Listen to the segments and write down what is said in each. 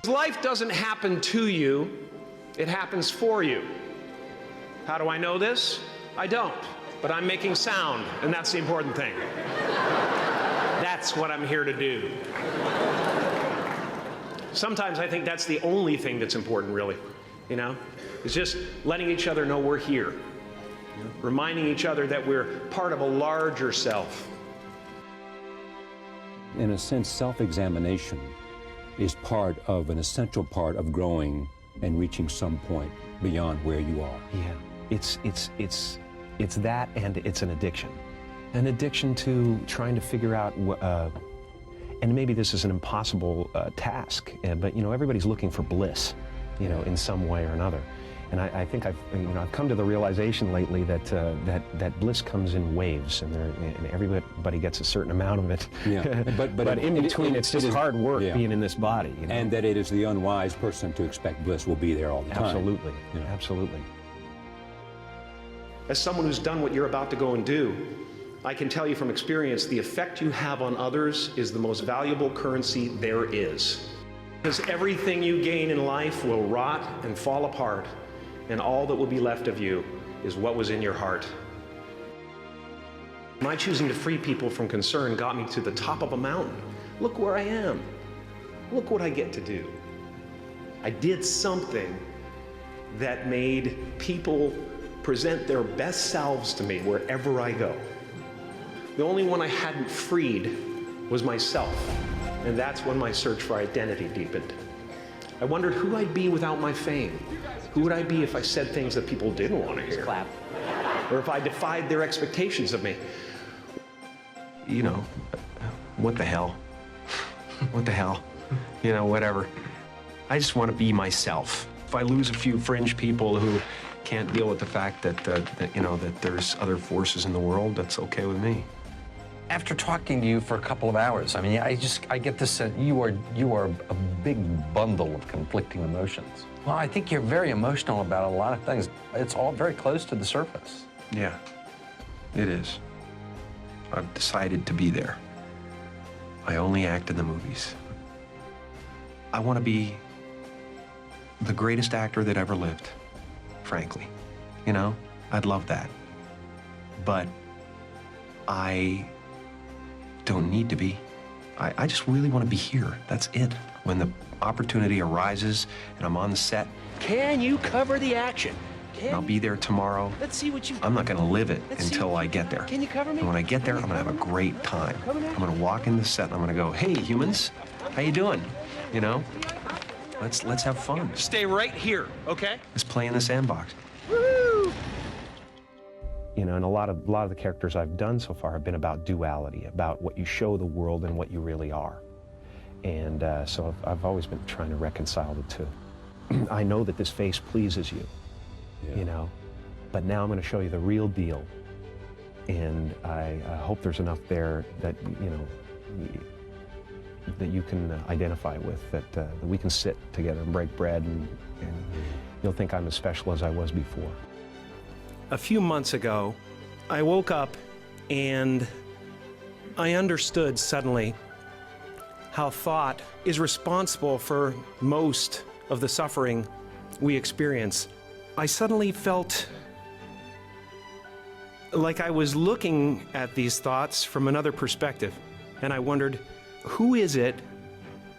Life doesn't happen to you, it happens for you. How do I know this? I don't, but I'm making sound, and that's the important thing. That's what I'm here to do. Sometimes I think that's the only thing that's important, really, you know? It's just letting each other know we're here, reminding each other that we're part of a larger self. In a sense, self-examination is part of an essential part of growing and reaching some point beyond where you are. Yeah, it's that, and it's an addiction to trying to figure out and maybe this is an impossible task, but you know, everybody's looking for bliss, you know, in some way or another. And I think I've come to the realization lately that that bliss comes in waves, and everybody gets a certain amount of it. Yeah. But in between, it's just hard work being in this body. You know? And that it is the unwise person to expect bliss will be there all the time. Absolutely, absolutely. As someone who's done what you're about to go and do, I can tell you from experience, the effect you have on others is the most valuable currency there is. Because everything you gain in life will rot and fall apart, and all that will be left of you is what was in your heart. My choosing to free people from concern got me to the top of a mountain. Look where I am. Look what I get to do. I did something that made people present their best selves to me wherever I go. The only one I hadn't freed was myself, and that's when my search for identity deepened. I wondered who I'd be without my fame. Who would I be if I said things that people didn't want to hear? Clap. Or if I defied their expectations of me? You know, what the hell? What the hell? You know, whatever. I just want to be myself. If I lose a few fringe people who can't deal with the fact that there's other forces in the world, that's okay with me. After talking to you for a couple of hours, I mean, I get this sense you are a big bundle of conflicting emotions. Well, I think you're very emotional about a lot of things. It's all very close to the surface. Yeah, it is. I've decided to be there. I only act in the movies. I want to be the greatest actor that ever lived, frankly. You know, I'd love that. But I don't need to be. I just really want to be here. That's it. When the opportunity arises and I'm on the set, can you cover the action? I'll be there tomorrow. Let's see what you. I'm not going to live it until I get there. Can you cover me? And when I get there, I'm going to have a great time. I'm going to walk in the set and I'm going to go, "Hey, humans, how you doing? You know, let's have fun. Stay right here, okay? Let's play in the sandbox." Woo! You know, and a lot of the characters I've done so far have been about duality, about what you show the world and what you really are. And so I've always been trying to reconcile the two. I know that this face pleases you, you know, but now I'm going to show you the real deal. And I hope there's enough there that, you know, that you can identify with, that we can sit together and break bread, and you'll think I'm as special as I was before. A few months ago, I woke up and I understood suddenly how thought is responsible for most of the suffering we experience. I suddenly felt like I was looking at these thoughts from another perspective, and I wondered, who is it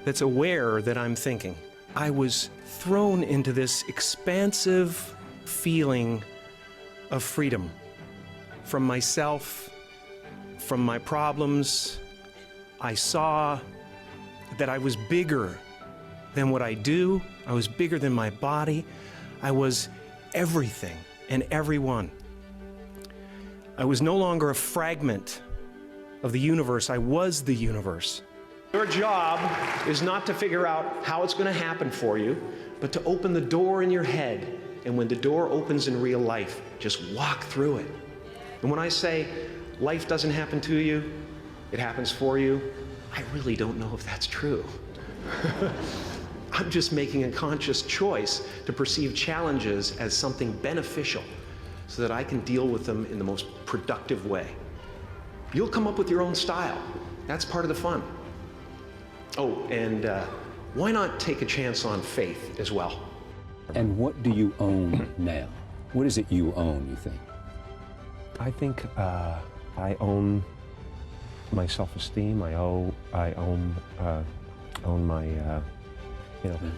that's aware that I'm thinking? I was thrown into this expansive feeling of freedom from myself, from my problems. I saw that I was bigger than what I do. I was bigger than my body. I was everything and everyone. I was no longer a fragment of the universe. I was the universe. Your job is not to figure out how it's going to happen for you, but to open the door in your head. And when the door opens in real life, just walk through it. And when I say life doesn't happen to you, it happens for you, I really don't know if that's true. I'm just making a conscious choice to perceive challenges as something beneficial so that I can deal with them in the most productive way. You'll come up with your own style. That's part of the fun. Oh, and why not take a chance on faith as well? And what do you own now? What is it you own, you think? I think I own my self-esteem. I own my,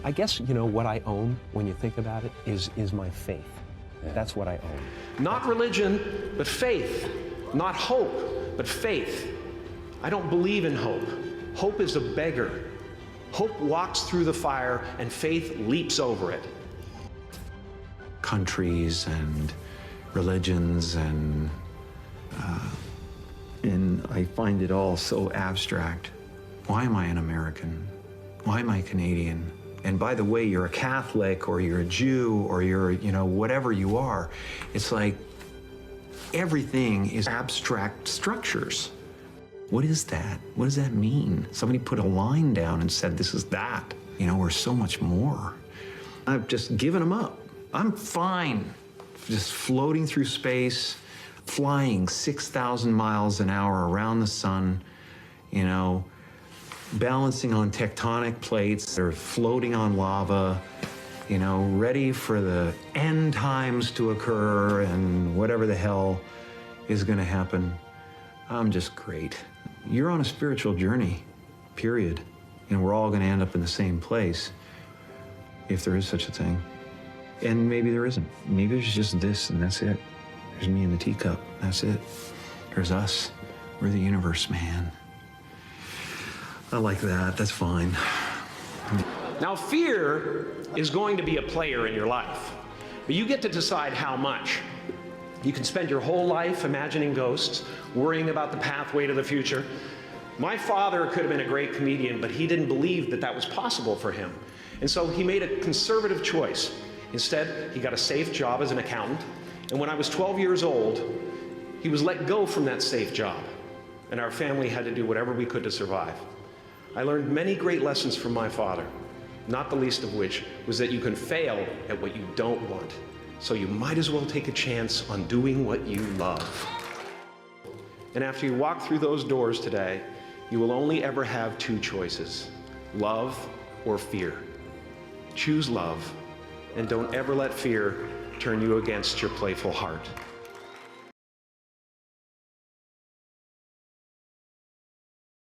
I guess, what I own when you think about it is my faith. Yeah. That's what I own. Not religion, but faith. Not hope, but faith. I don't believe in hope. Hope is a beggar. Hope walks through the fire and faith leaps over it. Countries and religions and I find it all so abstract. Why am I an American? Why am I Canadian? And by the way, you're a Catholic or you're a Jew or you're, whatever you are, it's like everything is abstract structures. What is that? What does that mean? Somebody put a line down and said, this is that. We're so much more. I've just given them up. I'm fine just floating through space, flying 6,000 miles an hour around the sun, balancing on tectonic plates that are floating on lava, ready for the end times to occur and whatever the hell is going to happen. I'm just great. You're on a spiritual journey, period. And we're all going to end up in the same place, if there is such a thing. And maybe there isn't. Maybe there's just this and that's it. There's me in the teacup, that's it. There's us. We're the universe, man. I like that, that's fine. Now, fear is going to be a player in your life, but you get to decide how much. You can spend your whole life imagining ghosts, worrying about the pathway to the future. My father could have been a great comedian, but he didn't believe that that was possible for him. And so he made a conservative choice. Instead, he got a safe job as an accountant. And when I was 12 years old, he was let go from that safe job. And our family had to do whatever we could to survive. I learned many great lessons from my father, not the least of which was that you can fail at what you don't want. So you might as well take a chance on doing what you love. And after you walk through those doors today, you will only ever have two choices, love or fear. Choose love, and don't ever let fear turn you against your playful heart.